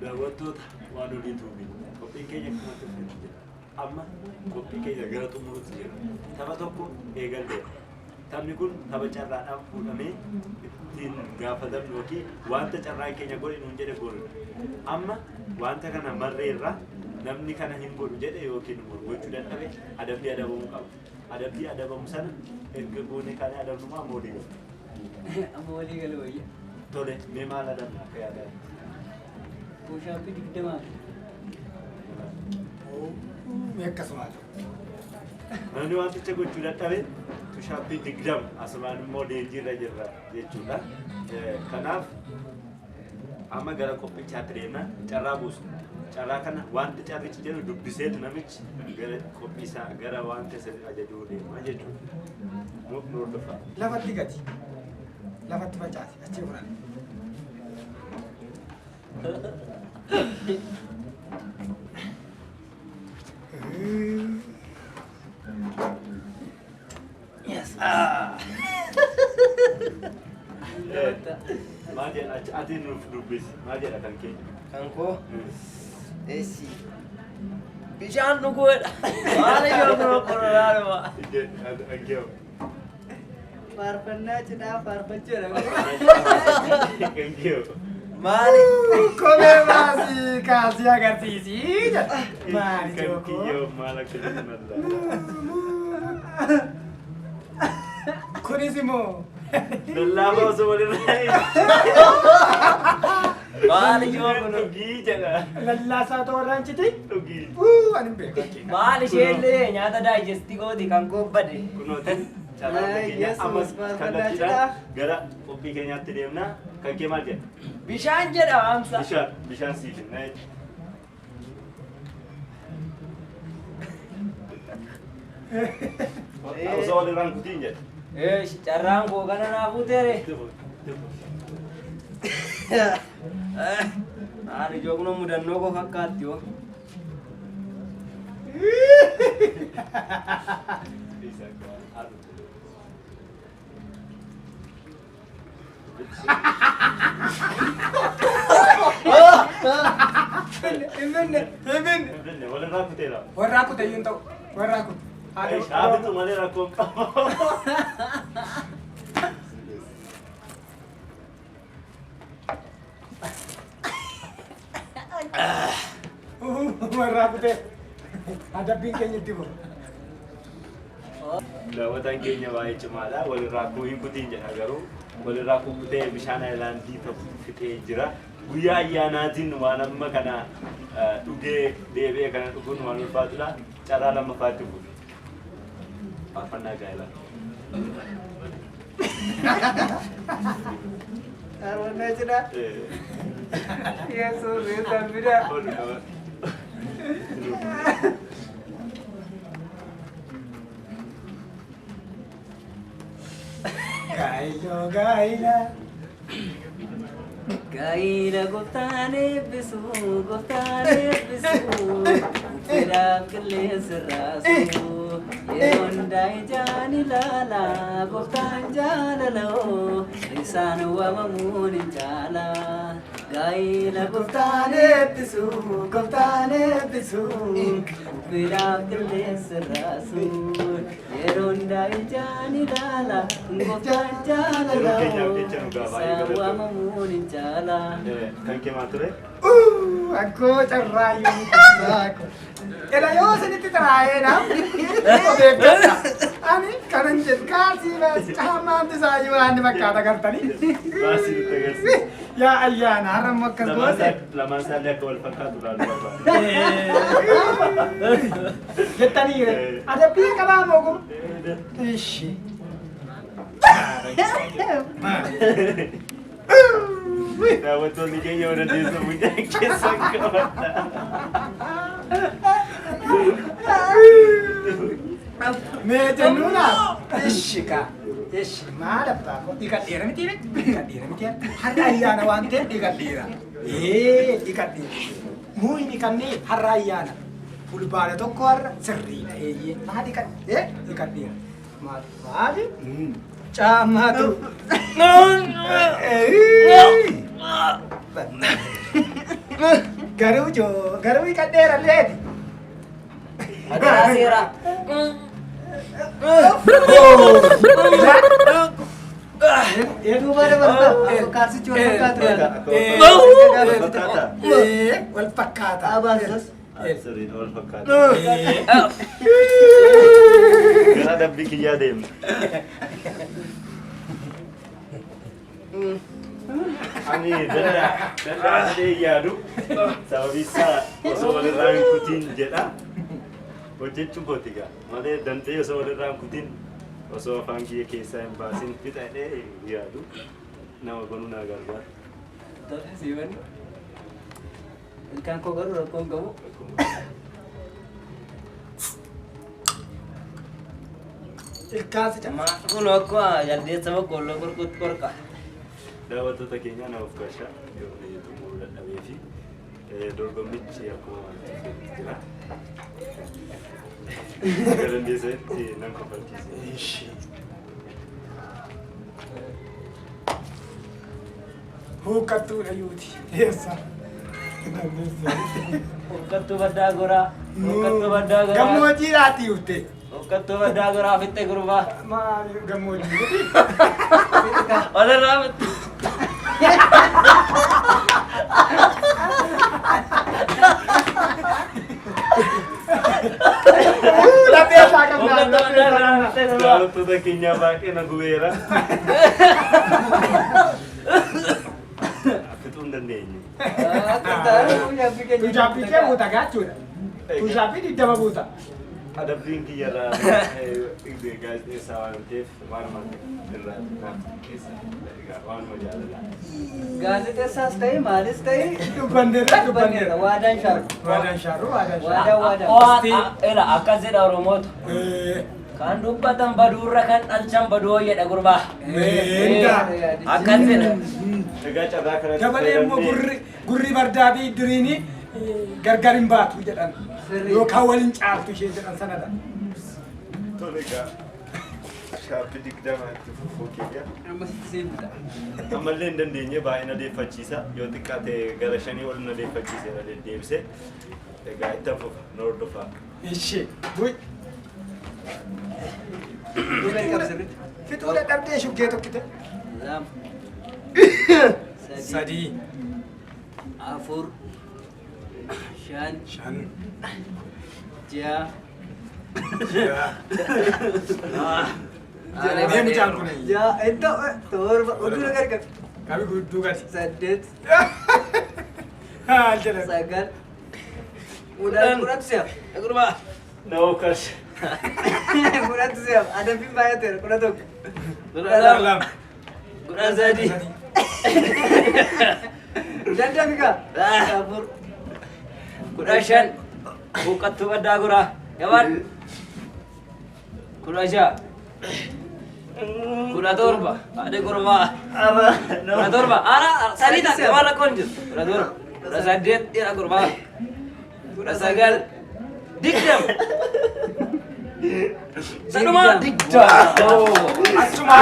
daawwattoota waan oliitu qophiin keenya akkamitti fudhatu jira. Amma qophii keenya gara xumuruutti jira. Tapha tokko eegalleera. Taphni kun tapha carraadhaan fuudhamee ittiin gaafatamnu yookiin wanta carraan keenya godhe nuun jedhe godhudha. Amma wanta kana marreerra namni kana hin godhu jedhe yookiin gochuu dadhabe adabbii adabamuu qaba. Adabbii adabamu sana erga goone kana adabnumaa moodii galu. Moodii galu wayya. Tole mee maal adabna akka yaadaa? Push-up 20. Akkasuma namni wanticha gochuu dadhabe push-up 20 asumaan immoo leenjiirra jirra jechuudha. Kanaaf amma gara qophichaatti deemna carraa buusu. Carraa kana wanta carrichi jedhu dubbiseetu namichi gara qophiisaa gara wanta isa ajajuu deema jechuudha. Mukni hordofaa. lafatti gati lafatti facaase achi furan. Yes. Maal jedha ati nuuf dubbisi maal jedha kan keenya? Kan koo esi bishaan dhuguudha. Maal yoo biroo qorraadhuma. Aggeewu. Faarfannaa cinaa faarfachuudha. Aggeewu. Maali? Kophee baasii kaasii agarsiisi. Maali Kan jookoo? kiyyoo maal akka jedhu mallaa. Kunis immoo Lallaafaa osoo walirraa hin Maali yoo kun? dhugii jedha. lallaasaa ta'uu irraan citi. Dhugii. Ani hin beeku. Maal isheellee nyaata daayijestii gooti kan kobbade. Kunooti carraan keenya Yesuus ammas faarfannaa kallattiidhaan gara qophii keenyaatti deemna. Kan kee maal jedha? Bishaan jedha waamsa. Bishaan siif hinna jechuudha. Osoo walirraan kutiin jedha. Carraan koo kana naa fuutere. Maali ijoo kun mudannoo koo fakkaatti yoo. Himinne Walirraa kuteera. warraa kutayyuun ta'u warraa kutu. Shaabitu malee rakkoo qaba. Warraa kutee adabbiin keenya itti bu'u. Daawwataan keenya baay'ee cimaadha. Walirraa kuu hin kutiin jedha garuu walirraa kuu kutee bishaan ayilaandii tokko fixee jira. Guyyaa ayyaanaatiin waan amma kana dhugee deebi'ee kana dhuguun waan ulfaatudha. Carraa lammaffaatti bu'u. Faarfannaa gaa'elaa. Faarfannaa cinaa. Yesuus reessan fidaa. Gaa'iloo gaa'ila. Gaa'ila gooftaan eebbisu gooftaan eebbisu fedhaaf qilleensa raasu yeroo hundaa ijaan ilaala gooftaan jaalaloo isaan waamamuun hin jaala. Gaa'ila gooftaan eebbisu gooftaan eebbisu fedhaaf qilleensa raasu yeroo hundaa ijaan ilaala gooftaan jaalaloo isaan waamamuun hin jaala. Kan kee maal ture? Akkoo carraayyuu saako. Ela yoo isinitti taraayee beekadha. Ani kanan jedhu kaasii baas caamaanti isaayyuu waan fakkaata galtanii. Baasii nutti agarsiisa. Yaa ayyaana har'ammoo akkas goote. Lamaan isaallee akka wal fakkaatu laaluu barbaada. Jettanii adabbii qabaa moo kun? Ishi. Daawwattoonni keenya wal dandeessu mucaa keessa qabadha. Mee jennuuna? Ishi kaa. Ishi maal abbaa koo dhiqadheera miti dhiqadheera miti har'a ayyaana waan ta'eef dhiqadheera. Dhiqadheera. Muu hin dhiqannee har'a ayyaana. Fulbaana tokko har'a sirriidha eeyyee. Maa dhiqadheera. Maali? Caamaatu. garuu kan dheeralleeti. Ada sira. Eedu bara bara. Kaarsichi wal fakkaatu. Wal fakkaata. Abasus. Sirriin wal fakkaata. Gara dabbii kiyyaa deemna. Ani danda'ee yaadu sababii isaa osoo walirraa hin kutiin jedha. Hojjechuun kooti egaa malee danda'ee osoo walirraa hin kutiin osoo afaan kiyya keessaa hin baasin fixadhee yaadu nama gonuu naa gargaara. Tola siwan. Ilkaan koo garuu rakkoon qabu. Ilkaansi Ma kun akka jaldeessa boqqolloo gurgud qorqa. Daawwattoota keenya naaf gashaa yoo xumuruu dadhabee fi dorgommichi akkuma jira. Garandeessatti nan kofalchiise. Huuqqattuudha yuuti. Eessa? Hokkattuu baddaa goraa. Hokkattuu baddaa goraa. Gammoojjiidhaati yuutte. Hokkattuu baddaa goraa fitte gurbaa. Maali gammoojjii? Walirraa fitte. Lateessaa qabnaa. Daawwattoota keenyaa baay'ee na gubeera. Fixuu hin dandeenye. Tushaappii kee buuta gaachuudha. Tushaappii diddama buuta. Adabbiin kiyyarraa gaazexeessaa waan ta'eef waanuma irraa waanuma jaaladha. Gaazexeessaas ta'e maalis ta'e Dubbanneerra. waadaan shaaru. Waadaan shaarru. Era akkas jedha Oromoota. Kan dubbatan baduurra kan dhalchan baduu jedha gurbaa. Akkas jedha. Egaa carraa kanatti Dabalee immoo gurri bardaa fi diriini gargar hin baatu jedhan. Yookaan waliin caaltu ishee jedhan sanadha. tole egaa shaappii digdama itti fufuu kiyya. Ammallee hin dandeenye baay'ee na deeffachiisa. Yoo xiqqaate gara 5 ol na deeffachiiseera deddeebisee. Egaa itti fufa na hordofaa. Ishee bu'i. Fixuudha dhabdee shuggee tokkite. Sadii. Afur. Shan. Shan. Ja'a. Deemi jaan kun. Ja'a. Torba. Oduu gargar. Qabi gudduu gadi. 8. Haal jedhan. 9. Kudhan siap. Gurbaa. Na okas. Kudhan siap. Ada pin baay'ateera. Kudha tokko. Kudha lama. Kudha sadii. Dandamiga. Afur. Kudha shan. Buqqattuu baddaa goraa. Yabaan. Kudha ja'a. Kudha torba. Ade gurbaa. Kudha torba. Sadii taate waan rakkoon jiru. Kudha torba. Kudha saddeet dhiira gurbaa. Kudha sagal. Digdam. Saduma digdam. Achuma.